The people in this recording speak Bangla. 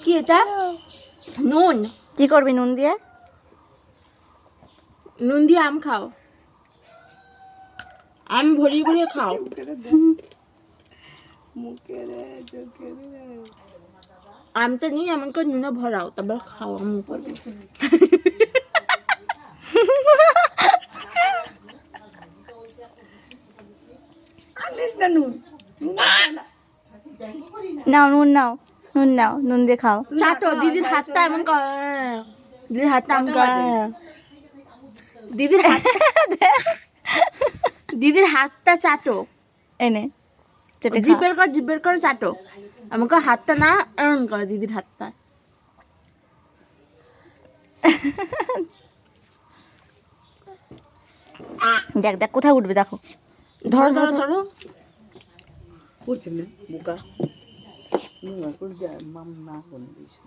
কি এটা? নুন। কি করবি নুন দিয়ে? নুন দিয়ে আম খাও, আম ভরিয়ে ভরিয়ে খাও। আমটা নিয়ে এমন করে নুনে ভরাও, তারপর খাও আম উপরে। নাও নুন নাও, নুন নাও, নুন দিয়ে খাও। চাটো দিদির হাতটা এমন কর, দিদির হাতটা এমন কর, দিদির হাত, দিদির হাতটা চাটো, এনে চেটে খা। জিভের কর চাটো। আমাকে হাতটা না এমন করে দিদির হাতটা। দেখ দেখ কোথায় উঠবে দেখো। ধরো ধরো ধরো। পড়ছে না বোকা মাম না করে দিয়েছে।